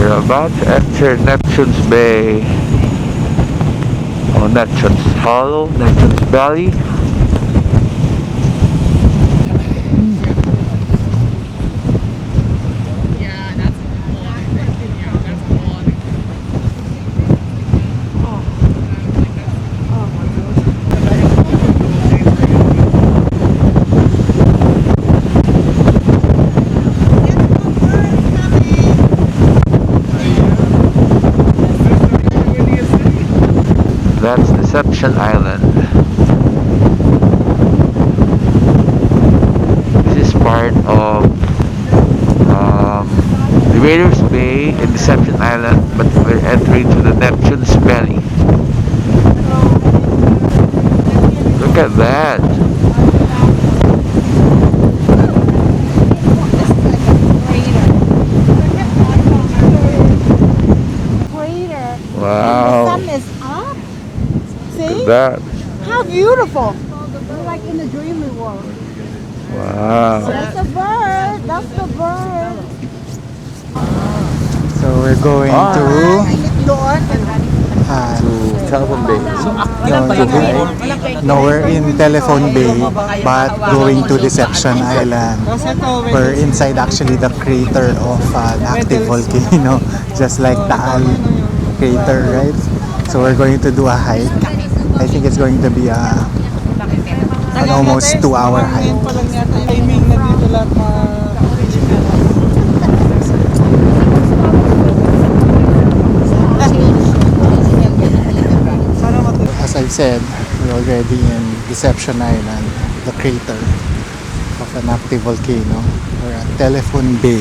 We're about to enter Neptune's Bay. Oh, Neptune's Hollow, Neptune's Valley. That's Deception Island. This is part of the Raiders Bay and Deception Island, but we're entering to the Neptune's Belly. Look at that! Wow! The sun is up. See? Look at that! How beautiful! We're like in the dreamy world. Wow! That's the bird. That's the bird. So we're going to Telefon Bay. no, we're in Telefon Bay, but going to Deception Island. We're inside actually the crater of an active volcano, just like Taal crater, right? So we're going to do a hike. I think it's going to be an almost 2-hour hike. As I've said, we're already in Deception Island, the crater of an active volcano. We're at Telefon Bay.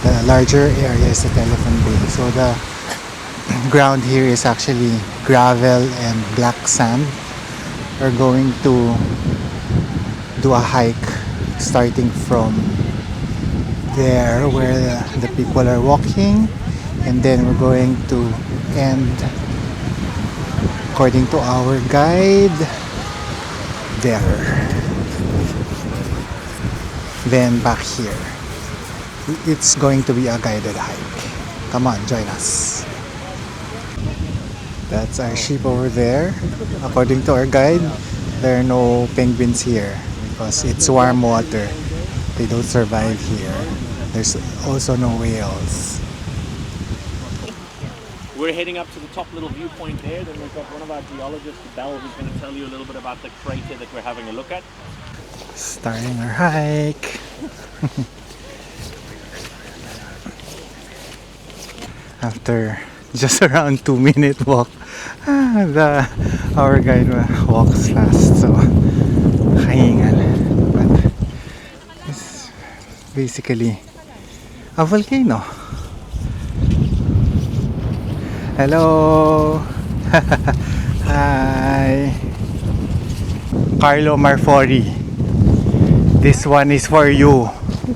The larger area is the Telefon Bay. So the ground here is actually gravel and black sand. We're going to do a hike starting from there where the people are walking, and then we're going to end, according to our guide, there, then back here. It's going to be a guided hike. Come on, join us. That's our ship over there. According to our guide, there are no penguins here because it's warm water. They don't survive here. There's also no whales. We're heading up to the top little viewpoint there. Then we've got one of our geologists, Bell, who's going to tell you a little bit about the crater that we're having a look at. Starting our hike. After just around 2-minute walk, our guide walks fast, so kahingan. But it's basically a volcano. Hello! Hi! Carlo Marfori, this one is for you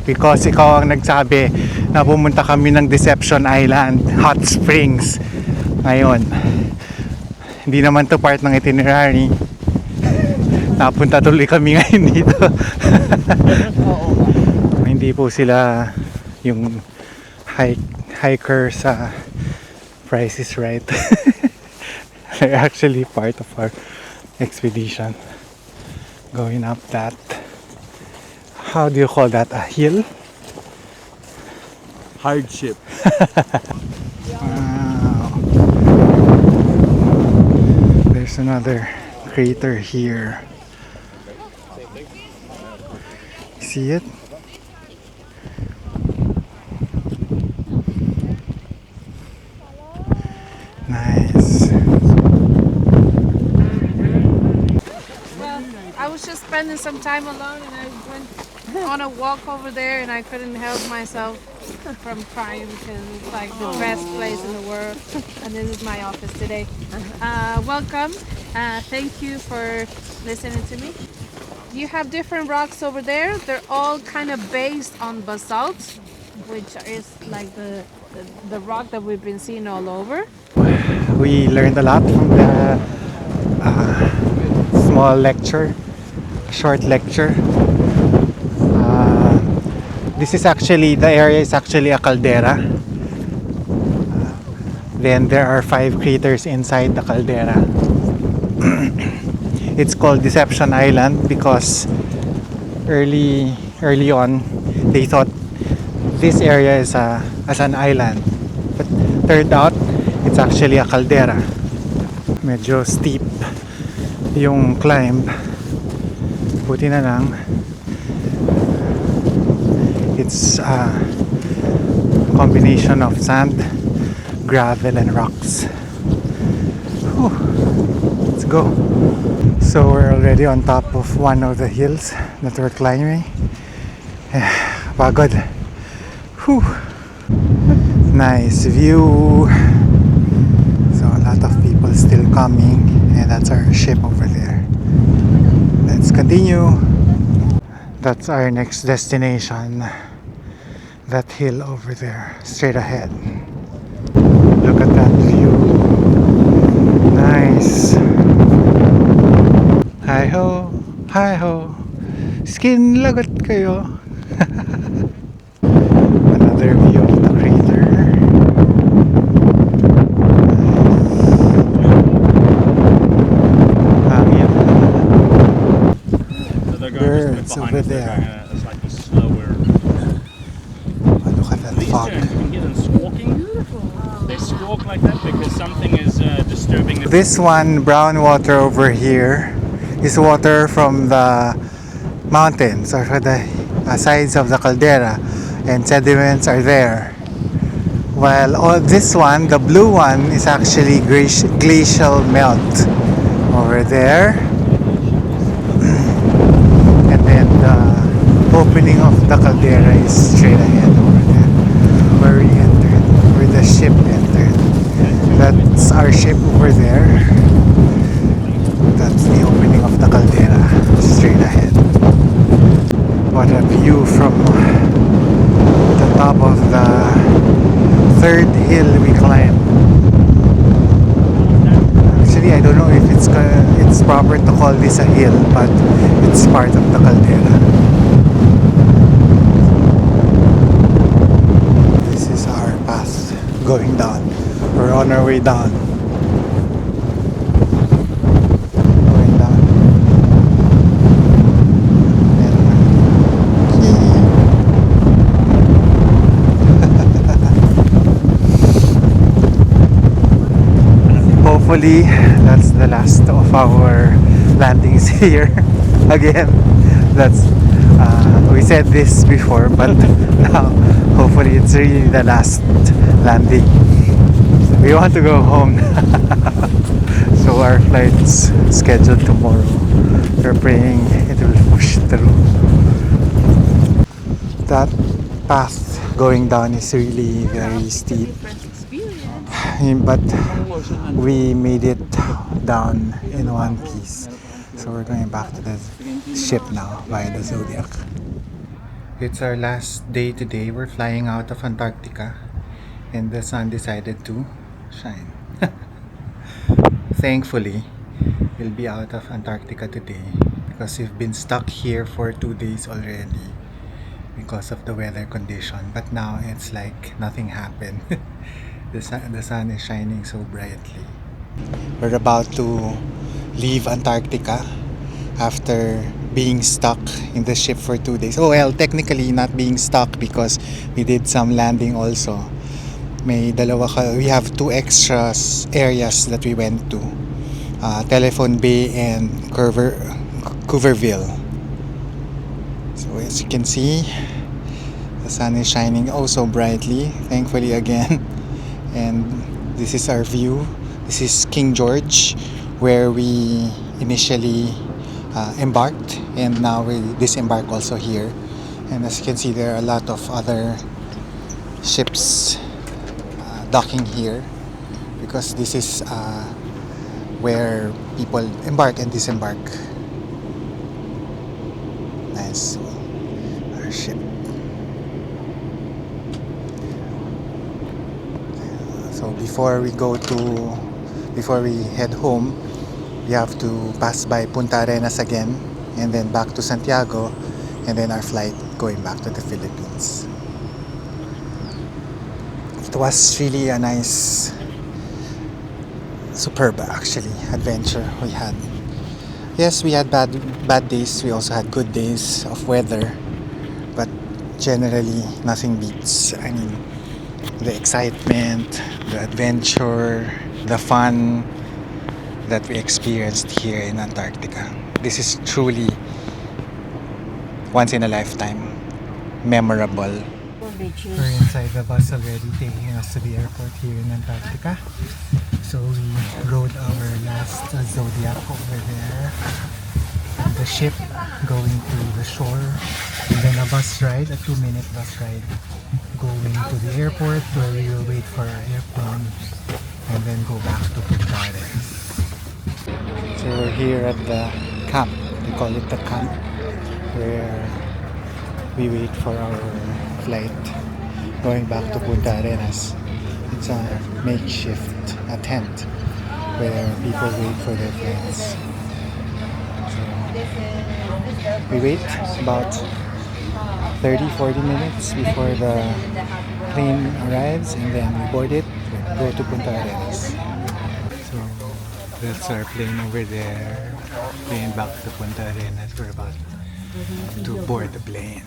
because ikaw ang nagsabi na pumunta kami ng Deception Island Hot Springs ngayon. Hindi naman to part ng itinerary. Napunta tuloy kami ngayon dito. Hindi po sila yung hiker sa Price is Right. They're actually part of our expedition going up that, how do you call that, a hill? Hardship. Wow. There's another crater here. See it? Nice. Well, I was just spending some time alone and I went on a walk over there and I couldn't help myself from crying because it's like the best place in the world and this is my office today. Welcome. Thank you for listening to me. You have different rocks over there. They're all kind of based on basalt, which is like the rock that we've been seeing all over. We learned a lot from the small lecture, short lecture. This is actually, the area is actually a caldera. Then there are 5 craters inside the caldera. It's called Deception Island because early on they thought this area is as an island, but turned out it's actually a caldera. Medyo steep yung climb, buti na lang it's a combination of sand, gravel and rocks. Whew. Let's go. So we're already on top of one of the hills that we're climbing. Pagod. Whew. Nice view. So a lot of people still coming, and that's our ship over there. Let's continue. That's our next destination. That hill over there, straight ahead. Look at that view. Nice. Hi ho, hi ho. Skin lagot kayo. Another view of the crater. Hangin. So they're going Birds just a bit behind over us. They're there. going a slightly slower. Oh, look at that These fog. terms, you can hear them squawking. They squawk like that because something is disturbing the. This one, brown water over here, is water from the mountains or from the sides of the caldera, and sediments are there. While this one, the blue one, is actually glacial melt over there. And then the opening of the caldera is straight ahead over there, where we entered, where the ship entered. That's our ship over there. That's the opening of the caldera, straight ahead. What a view from the top of the third hill we climbed. Actually, I don't know if it's proper to call this a hill, but it's part of the caldera. This is our path going down. We're on our way down. Going down. Hopefully, that's the last of our landings here. Again, that's we said this before, but now hopefully it's really the last landing. We want to go home. So our flight's scheduled tomorrow. We're praying it will push through. That path going down is really very steep. But we made it down in one piece. So we're going back to the ship now via the Zodiac. It's our last day today. We're flying out of Antarctica and the sun decided to shine. Thankfully, we'll be out of Antarctica today because we've been stuck here for 2 days already because of the weather condition. But now it's like nothing happened. The sun is shining so brightly. We're about to leave Antarctica after being stuck in the ship for 2 days. Oh well, technically not being stuck because we did some landing also. We have 2 extra areas that we went to. Telefon Bay and Cooverville. So as you can see, the sun is shining oh so brightly, thankfully again. And this is our view. This is King George, where we initially embarked, and now we disembark also here. And as you can see, there are a lot of other ships docking here because this is where people embark and disembark. Nice. Our ship. So before we head home, we have to pass by Punta Arenas again, and then back to Santiago, and then our flight going back to the Philippines. It was really a nice superb actually adventure we had. Yes, we had bad days. We also had good days of weather, but generally nothing beats. I mean, the excitement, the adventure, the fun that we experienced here in Antarctica. This is truly once in a lifetime, memorable. We're inside the bus already, taking us to the airport here in Antarctica. So we rode our last Zodiac over there. And the ship going to the shore. And then a bus ride, a 2-minute bus ride going to the airport where we will wait for our airplane and then go back to Punta Arenas. So we're here at the camp. We call it the camp, where we wait for our flight going back to Punta Arenas. It's a makeshift tent where people wait for their flights. So we wait about 30-40 minutes before the plane arrives, and then we board it, go to Punta Arenas. So that's our plane over there, plane back to Punta Arenas. We're about to board the plane.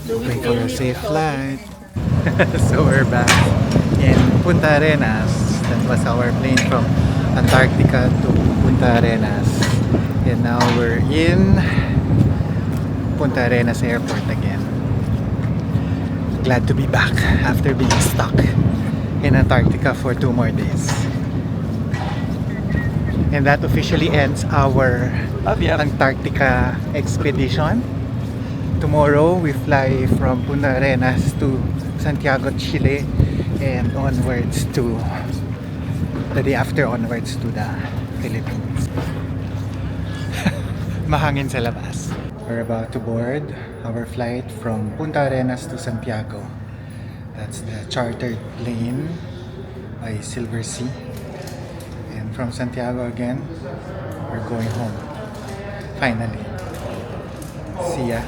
Wait for a safe flight. So we're back in Punta Arenas. That was our plane from Antarctica to Punta Arenas. And now we're in Punta Arenas airport again. Glad to be back after being stuck in Antarctica for 2 more days. And that officially ends our Antarctica expedition. Tomorrow we fly from Punta Arenas to Santiago, Chile, and onwards to the day after onwards to the Philippines. Mahangin sa labas. We're about to board our flight from Punta Arenas to Santiago. That's the chartered plane by Silver Sea. And from Santiago again, we're going home. Finally. See ya.